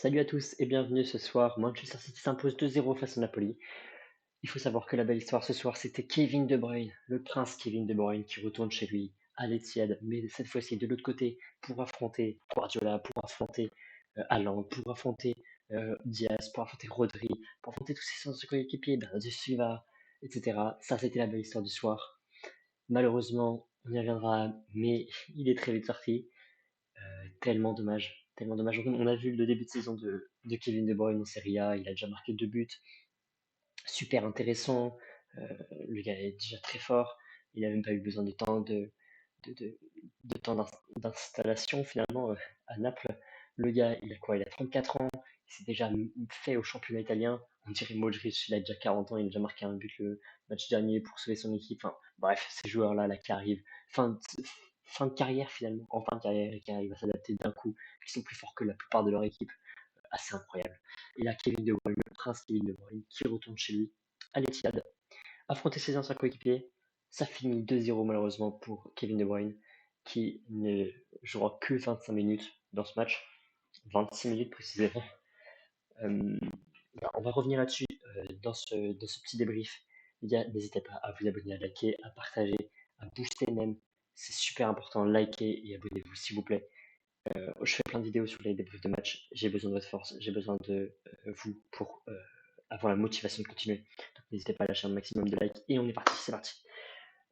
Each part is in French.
Salut à tous et bienvenue ce soir. Manchester City s'impose 2-0 face au Napoli. Il faut savoir que la belle histoire ce soir, c'était Kevin De Bruyne, le prince Kevin De Bruyne qui retourne chez lui à l'Etihad, mais cette fois-ci de l'autre côté pour affronter Guardiola, pour affronter Haaland, pour affronter Diaz, pour affronter Rodri, pour affronter tous ses anciens coéquipiers, Bernardo Silva, etc. Ça, c'était la belle histoire du soir. Malheureusement, on y reviendra, mais il est très vite sorti. Tellement dommage, tellement dommage. On a vu le début de saison de Kevin De Bruyne en Serie A, il a déjà marqué 2 buts, super intéressant. Le gars est déjà très fort, il n'a même pas eu besoin de, de- de temps d'installation finalement à Naples. Le gars, il a quoi? Il a 34 ans, il s'est déjà fait au championnat italien. On dirait Modric, il a déjà 40 ans, il a déjà marqué un but le match dernier pour sauver son équipe. Enfin, bref, ces joueurs-là là, qui arrivent, fin de, fin de carrière finalement, en fin de carrière, et qui arrivent à s'adapter d'un coup, qui sont plus forts que la plupart de leur équipe, assez incroyable. Et là, Kevin De Bruyne, le prince Kevin De Bruyne, qui retourne chez lui à l'Etihad, affronter ses anciens coéquipiers. Ça finit 2-0 malheureusement pour Kevin De Bruyne, qui ne jouera que 25 minutes dans ce match, 26 minutes précisément. Euh, on va revenir là-dessus dans ce petit débrief. Les gars, n'hésitez pas à vous abonner, à liker, à partager, à booster même. C'est super important, likez et abonnez-vous s'il vous plaît. Je fais plein de vidéos sur les débriefs de match. J'ai besoin de votre force, j'ai besoin de vous pour avoir la motivation de continuer. Donc n'hésitez pas à lâcher un maximum de likes et on est parti, c'est parti.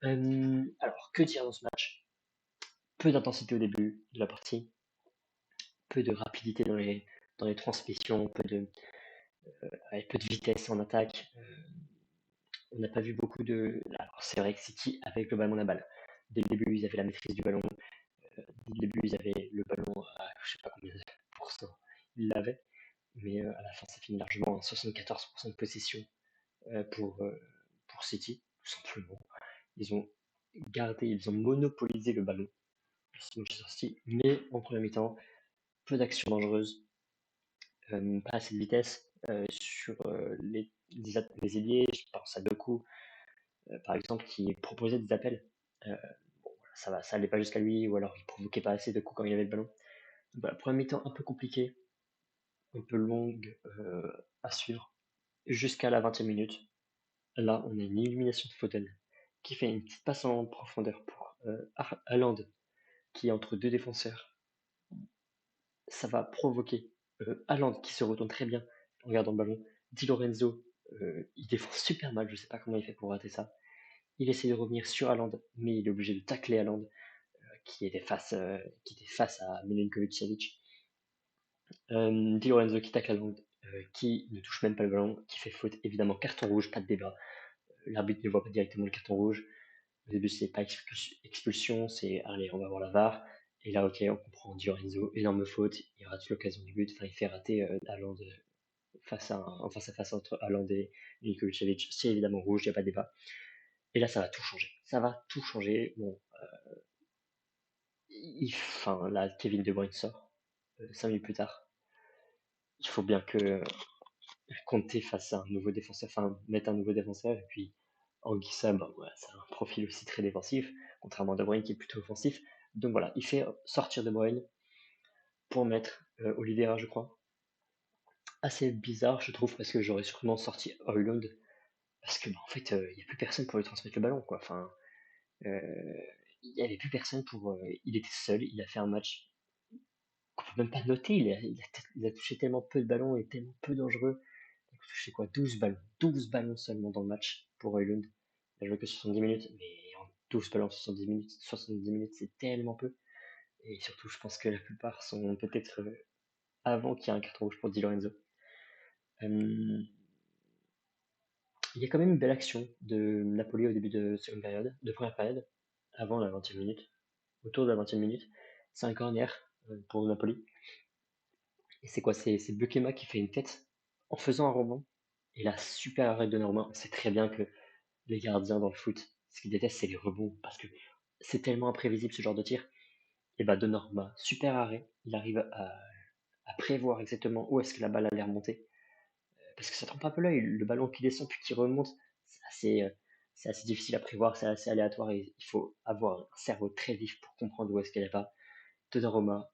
Alors, que dire dans ce match? Peu d'intensité au début de la partie, peu de rapidité dans les transmissions, peu de vitesse en attaque. On n'a pas vu beaucoup de. Alors, c'est vrai que City avait globalement la balle. Dès le début, ils avaient la maîtrise du ballon. Dès le début, ils avaient le ballon à je sais pas combien de pourcents ils l'avaient. Mais à la fin, ça finit largement à 74% de possession pour City, tout simplement. Ils ont ils ont monopolisé le ballon, Manchester City, mais en première mi-temps, peu d'actions dangereuses, pas assez de vitesse sur les ailiers. Je pense à Doku, par exemple, qui proposait des appels. Euh, bon, ça allait pas jusqu'à lui, ou alors il provoquait pas assez de coups quand il avait le ballon. Donc, voilà, première mi-temps un peu compliqué, un peu longue à suivre, jusqu'à la 20e minute. Là, on a une illumination de Foden qui fait une petite passe en profondeur pour Haaland, qui est entre deux défenseurs. Ça va provoquer Haaland qui se retourne très bien en regardant le ballon. Di Lorenzo, il défend super mal, je ne sais pas comment il fait pour rater ça. Il essaie de revenir sur Haaland, mais il est obligé de tacler Haaland, qui était face à Milinkovic-Savic. Di Lorenzo qui tacle Haaland, qui ne touche même pas le ballon, qui fait faute, évidemment carton rouge, pas de débat. L'arbitre ne voit pas directement le carton rouge. Au début, c'est pas expulsion, c'est allez, on va voir la VAR. Et là, ok, on comprend Di Lorenzo, énorme faute, il rate l'occasion du but, enfin, il fait rater Haaland face à face entre Haaland et Milinkovic-Savic. C'est évidemment rouge, il n'y a pas de débat. Et là, ça va tout changer. Ça va tout changer. Bon, enfin, là, Kevin De Bruyne sort 5 minutes plus tard. Il faut bien que Conte fasse un nouveau défenseur, enfin, mette un nouveau défenseur. Et puis, Anguissa, bah, voilà, c'est un profil aussi très défensif, contrairement à De Bruyne qui est plutôt offensif. Donc voilà, il fait sortir De Bruyne pour mettre Oliveira, je crois. Assez bizarre, je trouve, parce que j'aurais sûrement sorti Højlund, parce que bah, en fait, il n'y a plus personne pour lui transmettre le ballon, quoi. Enfin, euh, il n'y avait plus personne pour. Il était seul, il a fait un match qu'on peut même pas noter. Il a touché tellement peu de ballons et tellement peu dangereux. Il a touché quoi? 12 ballons. 12 ballons seulement dans le match pour Højlund. Il a joué que 70 minutes, mais en 12 ballons 70 minutes, c'est tellement peu. Et surtout, je pense que la plupart sont peut-être avant qu'il y ait un carton rouge pour Di Lorenzo. Euh, il y a quand même une belle action de Napoli au début de seconde période, de première période, avant la 20e minute, autour de la 20e minute. C'est un corner pour Napoli. Et c'est quoi? C'est Bukema qui fait une tête en faisant un rebond. Et là, super arrêt de Norma. On sait très bien que les gardiens dans le foot, ce qu'ils détestent, c'est les rebonds. Parce que c'est tellement imprévisible ce genre de tir. Et bah, de Norma, super arrêt. Il arrive à prévoir exactement où est-ce que la balle allait remonter. Parce que ça trompe un peu l'œil. Le ballon qui descend puis qui remonte, c'est assez difficile à prévoir, c'est assez aléatoire. Et il faut avoir un cerveau très vif pour comprendre où est-ce qu'elle va. Donnarumma,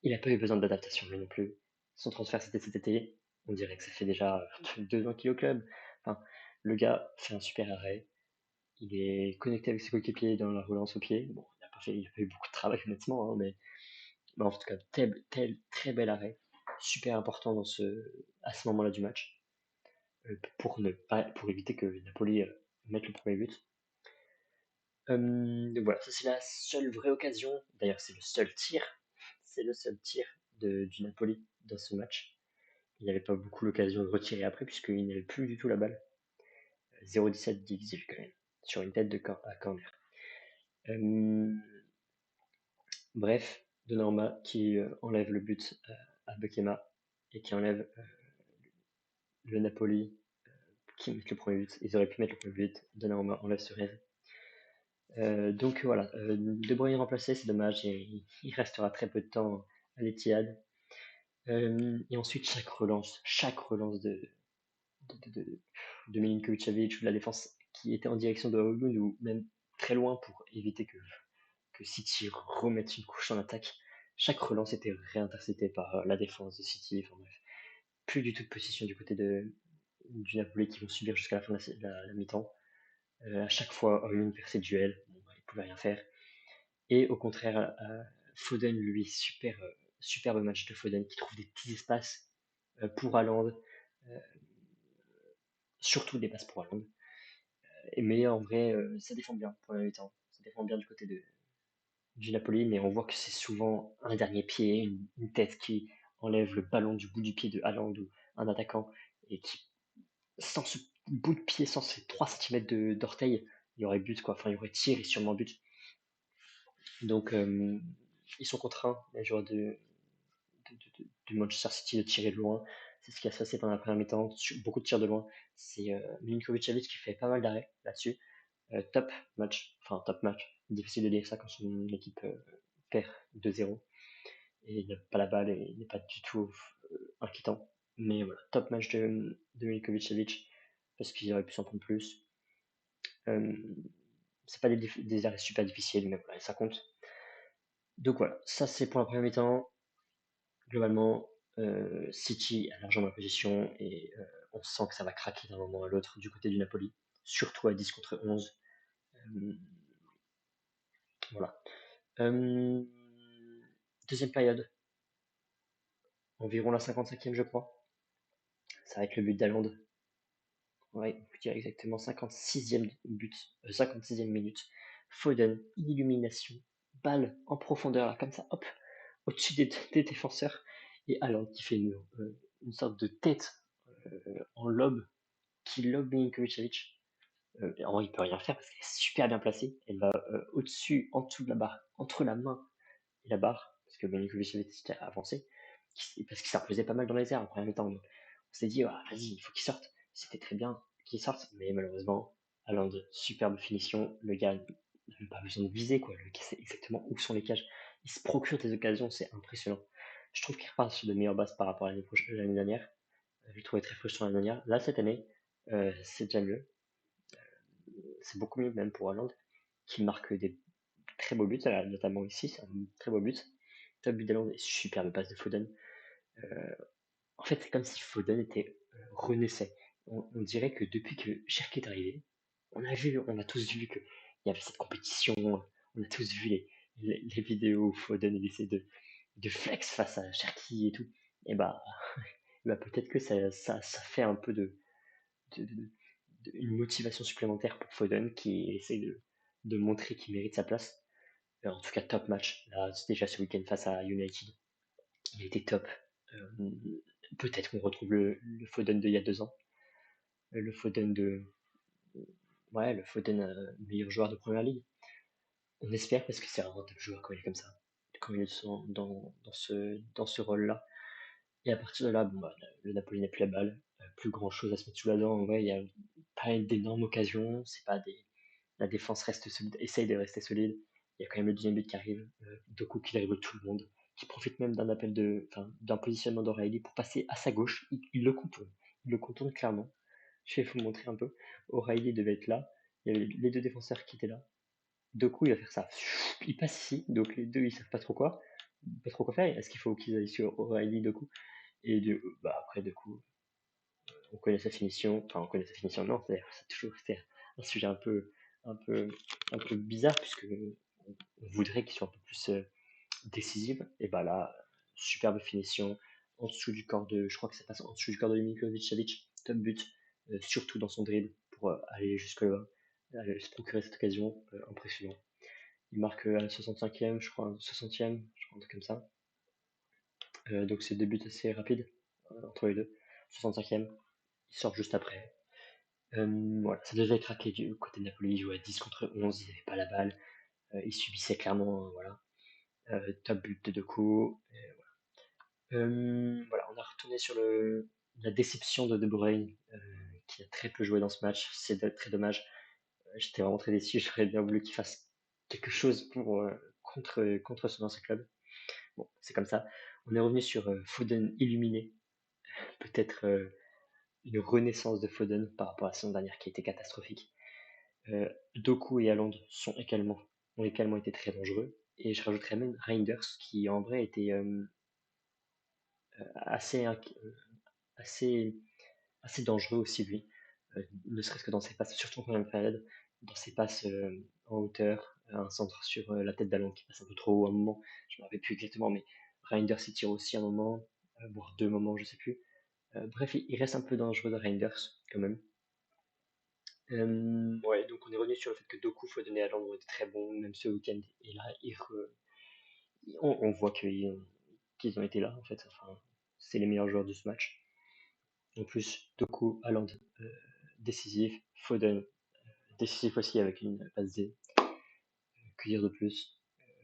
il n'a pas eu besoin d'adaptation lui non plus. Son transfert, c'était cet été. On dirait que ça fait déjà 2 ans qu'il est au club. Enfin, le gars fait un super arrêt. Il est connecté avec ses coéquipiers dans la relance au pied. Bon, il a pas eu beaucoup de travail, honnêtement, hein, mais en tout cas, très bel arrêt. Super important à ce moment-là du match. Pour éviter que Napoli mette le premier but. Donc voilà, ça c'est la seule vraie occasion. D'ailleurs, c'est le seul tir. C'est le seul tir du Napoli dans ce match. Il n'avait pas beaucoup l'occasion de retirer après, puisqu'il n'avait plus du tout la balle. 0,17 difficile quand même, sur une tête à corner. Euh, Bref, Donnarumma qui enlève le but à Bekema et qui enlève le Napoli qui met le premier but. Ils auraient pu mettre le premier but. Donnarumma enlève ce rêve. Donc voilà, De Bruyne remplacé, c'est dommage, il restera très peu de temps à l'Etihad. Et ensuite, chaque relance de Milinkovic-Savic ou de la défense qui était en direction de Højlund ou même très loin pour éviter que City remette une couche en attaque, chaque relance était réinterceptée par la défense de City. Enfin bref, plus du tout de position du côté du Napoli qui vont subir jusqu'à la fin de la mi-temps. À chaque fois, Højlund perd ses duels, bon, il ne pouvait rien faire. Et au contraire, Foden, lui, superbe match de Foden qui trouve des petits espaces pour Haaland, euh, surtout des passes pour Haaland. Mais en vrai, ça défend bien pour la mi-temps. Ça défend bien du côté du Napoli, mais on voit que c'est souvent un dernier pied, une tête qui enlève le ballon du bout du pied de Haaland ou un attaquant, et qui, sans ce bout de pied, sans ces 3 cm d'orteil, il y aurait but, quoi. Enfin, il y aurait tir et sûrement but. Donc, ils sont contraints, les joueurs du Manchester City, de tirer de loin. C'est ce qui a se passé pendant la première mi-temps. Beaucoup de tirs de loin. C'est Milinkovic-Savic qui fait pas mal d'arrêts là-dessus. Top match. Difficile de dire ça quand son équipe perd 2-0 et il n'a pas la balle et il n'est pas du tout inquiétant. Mais voilà, top match de Milinkovic-Savic parce qu'il aurait pu s'en prendre plus. Euh, c'est pas des arrêts super difficiles, mais voilà, ça compte. Donc voilà, ça c'est pour la première mi-temps. Globalement, City a largement la position et on sent que ça va craquer d'un moment à l'autre du côté du Napoli, surtout à 10 contre 11. Euh, voilà. Euh, Deuxième période, environ la 55e, je crois. Ça va être le but d'Haaland. Ouais, je dirais exactement 56e but, 56e minute. Foden, illumination, balle en profondeur, là, comme ça, hop, au-dessus des défenseurs. Et Haaland qui fait une sorte de tête en lobe, qui lobe Milinkovic-Savic. En vrai, il peut rien faire parce qu'elle est super bien placée. Elle va au-dessus, en dessous de la barre, entre la main et la barre, parce que Milinkovic-Savic était avancé, parce qu'il s'imposait pas mal dans les airs en première mi-temps. On s'est dit, ah, vas-y, il faut qu'il sorte. C'était très bien qu'il sorte, mais malheureusement, Haaland, superbe finition. Le gars n'a même pas besoin de viser, quoi. Le gars sait exactement où sont les cages. Il se procure des occasions, c'est impressionnant. Je trouve qu'il repart sur de meilleures bases par rapport à l'année dernière. Je le trouvais très frustrant l'année dernière. Là, cette année, c'est déjà mieux. C'est beaucoup mieux même pour Haaland, qui marque des très beaux buts, notamment ici, c'est un très beau but. Top but d'Haaland et superbe passe de Foden. Euh, En fait, c'est comme si Foden renaissait. On dirait que depuis que Cherki est arrivé, on a tous vu qu'il y avait cette compétition. On a tous vu les vidéos où Foden il essaie de flex face à Cherki et tout. Et bah peut-être que ça fait un peu de- de- une motivation supplémentaire pour Foden qui essaie de montrer qu'il mérite sa place. En tout cas, top match. Là, c'est déjà ce week-end face à United. Il était top. Euh, Peut-être qu'on retrouve le Foden d'il y a 2 ans. Le Foden Ouais, le Foden meilleur joueur de Première Ligue. On espère parce que c'est vraiment un top joueur quand il est comme ça. Quand il est dans ce rôle-là. Et à partir de là, bon, bah, le Napoli n'a plus la balle. Plus grand chose à se mettre sous la dent. Ouais, il n'y a pas d'énormes occasions. C'est pas des La défense reste solide, essaye de rester solide. Il y a quand même le deuxième but qui arrive, Doku qui dribble tout le monde, qui profite même d'un positionnement d'Oreilly pour passer à sa gauche. Il le contourne. Il le contourne clairement. Je vais vous montrer un peu. O'Reilly devait être là. Il y avait les deux défenseurs qui étaient là. Doku, il va faire ça. Il passe ici, donc les deux, ils savent pas trop quoi faire. Est-ce qu'il faut qu'ils aillent sur O'Reilly, Doku? Après, du coup, on connaît sa finition. Enfin, on connaît sa finition, non, c'est toujours été un sujet un peu, un peu bizarre, puisque on voudrait qu'il soit un peu plus décisive. Et bah là, superbe finition en dessous du corps de, je crois que ça passe en dessous du corps de Milinkovic-Savic, top but, surtout dans son dribble pour aller jusque là, se procurer cette occasion, impressionnant. Il marque à la 65e, je crois, 60e, je crois, un truc comme ça. Donc c'est deux buts assez rapides entre les deux. 65e, il sort juste après. Voilà, ça devait craquer du côté de Napoli, il jouait à 10 contre 11, il n'avait pas la balle, il subissait clairement, voilà. Top but de Doku. Voilà, on a retourné sur la déception de De Bruyne, qui a très peu joué dans ce match. C'est très dommage. J'étais vraiment très déçu. J'aurais bien voulu qu'il fasse quelque chose pour, contre son ancien club. Bon, c'est comme ça. On est revenu sur Foden illuminé. Peut-être une renaissance de Foden par rapport à la saison dernière qui était catastrophique. Doku et Haaland ont également été très dangereux. Et je rajouterais même Reinders qui en vrai était assez, assez, assez dangereux aussi lui. Ne serait-ce que dans ses passes, surtout en première période, dans ses passes en hauteur, un centre sur la tête d'Haaland qui passe un peu trop haut à un moment, je ne me rappelle plus exactement, mais Reinders s'y tire aussi un moment, voire deux moments, je sais plus. Bref, il reste un peu dangereux de Reinders quand même. Ouais, donc on est revenu sur le fait que Doku, Foden et Haaland ont été très bons, même ce week-end. Et là, on voit qu'ils ont été là, en fait. Enfin, c'est les meilleurs joueurs de ce match. En plus, Doku, Haaland, euh, décisif. Foden, décisif aussi avec une passe D. Que dire de plus?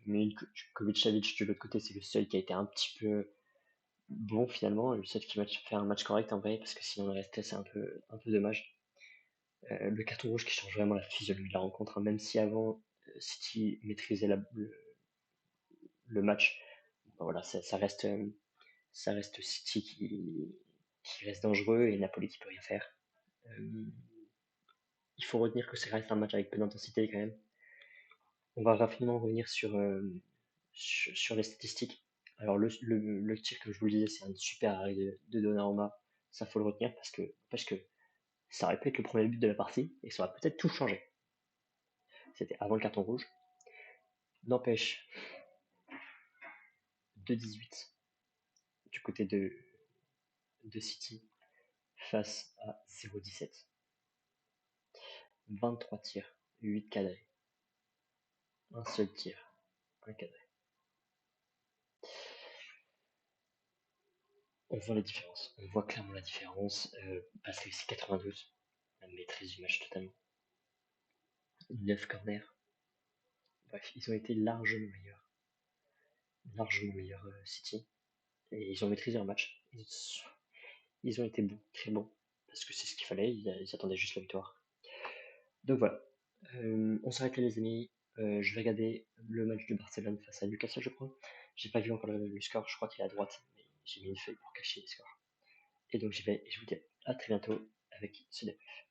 Milinkovic-Savic de l'autre côté, c'est le seul qui a été un petit peu bon finalement, le seul qui a fait un match correct en vrai, parce que sinon le reste c'est un peu dommage. Le carton rouge qui change vraiment la physionomie de la rencontre, hein, même si avant City maîtrisait le match, ben voilà, ça reste City qui reste dangereux et Napoli qui peut rien faire. Euh, il faut retenir que ça reste un match avec peu d'intensité quand même. On va rapidement revenir sur les statistiques. Alors le tir, comme je vous le disais, c'est un super arrêt de Donnarumma. Ça faut le retenir parce que ça aurait pu être le premier but de la partie et ça aurait peut-être tout changé. C'était avant le carton rouge. N'empêche, 2-18 du côté de City face à 0-17. 23 tirs, 8 cadrés. Un seul tir, un cadré. On voit la différence. On voit clairement la différence. Passe réussi 92. La maîtrise du match totalement. 9 corners. Bref, ils ont été largement meilleurs. Largement meilleurs City. Et ils ont maîtrisé leur match. Ils ont été bons, très bons. Parce que c'est ce qu'il fallait. Ils attendaient juste la victoire. Donc voilà. On s'arrête là les amis. Je vais regarder le match de Barcelone face à Newcastle, je crois. J'ai pas vu encore le score, je crois qu'il est à droite, mais j'ai mis une feuille pour cacher les scores. Et donc j'y vais et je vous dis à très bientôt avec ce débrief.